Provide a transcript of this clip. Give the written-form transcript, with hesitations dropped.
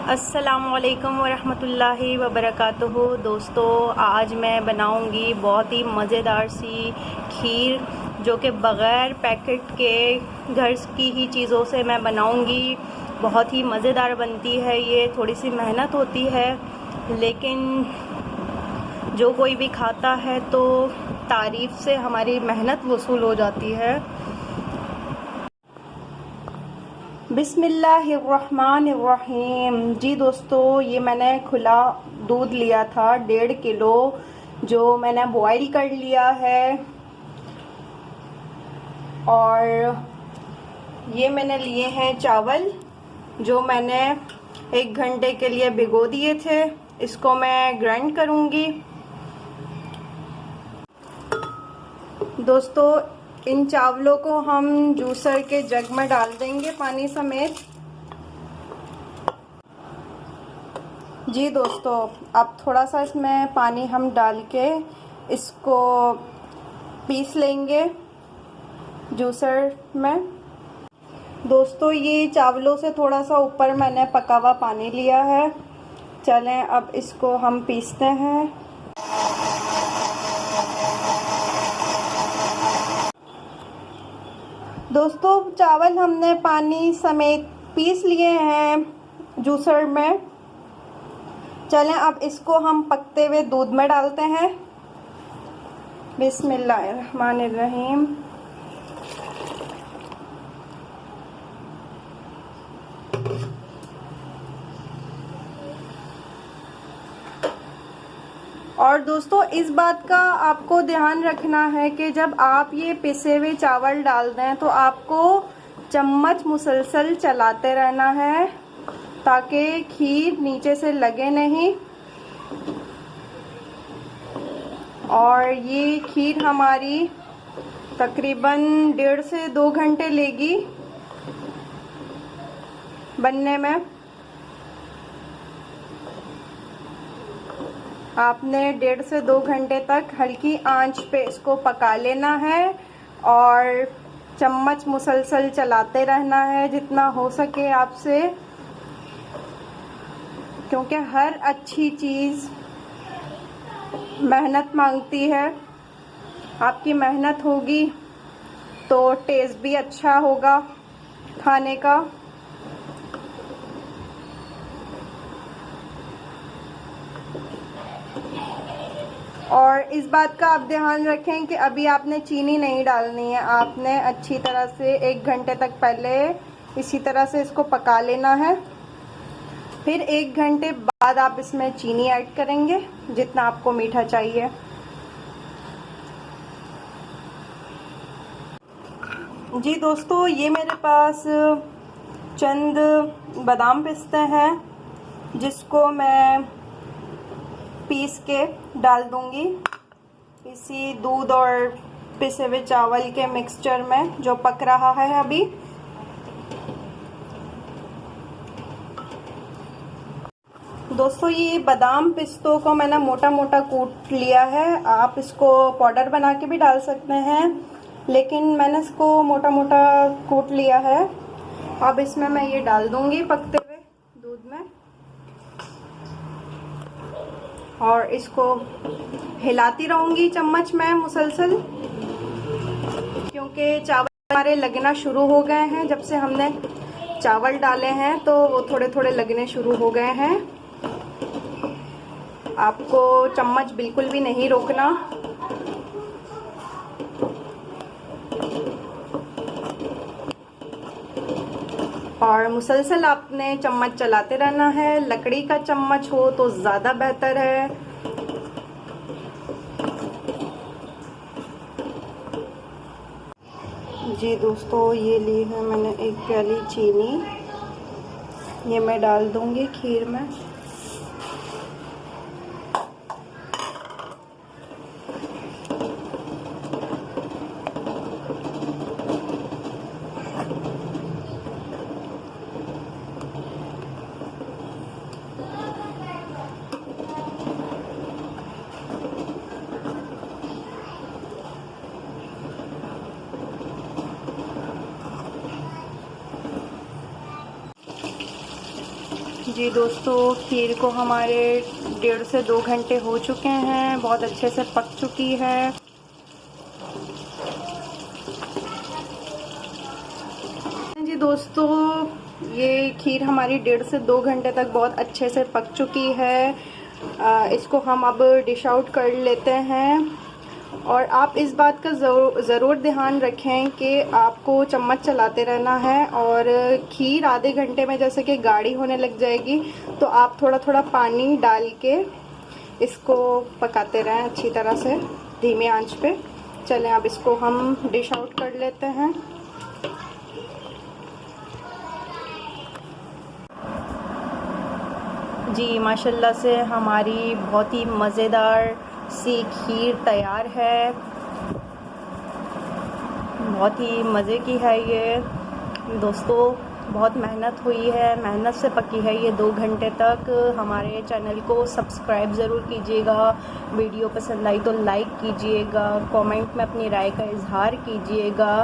अस्सलामुअलैकुम वरहमतुल्लाहि वबरकातुहू। दोस्तों, आज मैं बनाऊंगी बहुत ही मज़ेदार सी खीर, जो कि बग़ैर पैकेट के घर की ही चीज़ों से मैं बनाऊंगी। बहुत ही मज़ेदार बनती है ये। थोड़ी सी मेहनत होती है, लेकिन जो कोई भी खाता है तो तारीफ़ से हमारी मेहनत वसूल हो जाती है। बिस्मिल्लाहिर्रहमानिर्रहीम। जी दोस्तों, ये मैंने खुला दूध लिया था 1.5 किलो, जो मैंने बॉईल कर लिया है। और ये मैंने लिए हैं चावल, जो मैंने 1 घंटे के लिए भिगो दिए थे। इसको मैं ग्राइंड करूँगी। दोस्तों, इन चावलों को हम जूसर के जग में डाल देंगे पानी समेत। जी दोस्तों, अब थोड़ा सा इसमें पानी हम डाल के इसको पीस लेंगे जूसर में। दोस्तों, ये चावलों से थोड़ा सा ऊपर मैंने पका हुआ पानी लिया है। चलें अब इसको हम पीसते हैं। दोस्तों, चावल हमने पानी समेत पीस लिए हैं जूसर में। चलें अब इसको हम पकते हुए दूध में डालते हैं। बिस्मिल्लाहिर्रहमानिर्रहीम। और दोस्तों, इस बात का आपको ध्यान रखना है कि जब आप ये पिसे हुए चावल डाल दें तो आपको चम्मच मुसलसल चलाते रहना है, ताकि खीर नीचे से लगे नहीं। और ये खीर हमारी तकरीबन 1.5 से 2 घंटे लेगी बनने में। आपने 1.5 से 2 घंटे तक हल्की आंच पे इसको पका लेना है और चम्मच मुसलसल चलाते रहना है जितना हो सके आपसे, क्योंकि हर अच्छी चीज़ मेहनत मांगती है। आपकी मेहनत होगी तो टेस्ट भी अच्छा होगा खाने का। और इस बात का आप ध्यान रखें कि अभी आपने चीनी नहीं डालनी है। आपने अच्छी तरह से 1 घंटे तक पहले इसी तरह से इसको पका लेना है। फिर 1 घंटे बाद आप इसमें चीनी ऐड करेंगे जितना आपको मीठा चाहिए। जी दोस्तों, ये मेरे पास चंद बादाम पिस्ते हैं, जिसको मैं पीस के डाल दूंगी इसी दूध और पिसे हुए चावल के मिक्सचर में जो पक रहा है अभी। दोस्तों, ये बादाम पिस्तों को मैंने मोटा मोटा कूट लिया है। आप इसको पाउडर बना के भी डाल सकते हैं, लेकिन मैंने इसको मोटा मोटा कूट लिया है। अब इसमें मैं ये डाल दूंगी पकते हुए दूध में, और इसको हिलाती रहूंगी चम्मच में मुसलसल, क्योंकि चावल हमारे लगना शुरू हो गए हैं। जब से हमने चावल डाले हैं तो वो थोड़े थोड़े लगने शुरू हो गए हैं। आपको चम्मच बिल्कुल भी नहीं रोकना। और मुसलसल आपने चम्मच चलाते रहना है। लकड़ी का चम्मच हो तो ज़्यादा बेहतर है। जी दोस्तों, ये ली है मैंने 1 प्याली चीनी। ये मैं डाल दूंगी खीर में। जी दोस्तों, खीर को हमारे 1.5 से 2 घंटे हो चुके हैं, बहुत अच्छे से पक चुकी है। जी दोस्तों, ये खीर हमारी 1.5 से 2 घंटे तक बहुत अच्छे से पक चुकी है। इसको हम अब डिश आउट कर लेते हैं। और आप इस बात का ज़रूर ध्यान रखें कि आपको चम्मच चलाते रहना है, और खीर आधे घंटे में जैसे कि गाढ़ी होने लग जाएगी तो आप थोड़ा थोड़ा पानी डाल के इसको पकाते रहें अच्छी तरह से धीमी आंच पे। चलें अब इसको हम डिश आउट कर लेते हैं। जी माशाल्लाह से हमारी बहुत ही मज़ेदार सी खीर तैयार है, बहुत ही मज़े की है ये दोस्तों। बहुत मेहनत हुई है, मेहनत से पकी है ये 2 घंटे तक। हमारे चैनल को सब्सक्राइब ज़रूर कीजिएगा, वीडियो पसंद आई तो लाइक कीजिएगा, कमेंट में अपनी राय का इजहार कीजिएगा।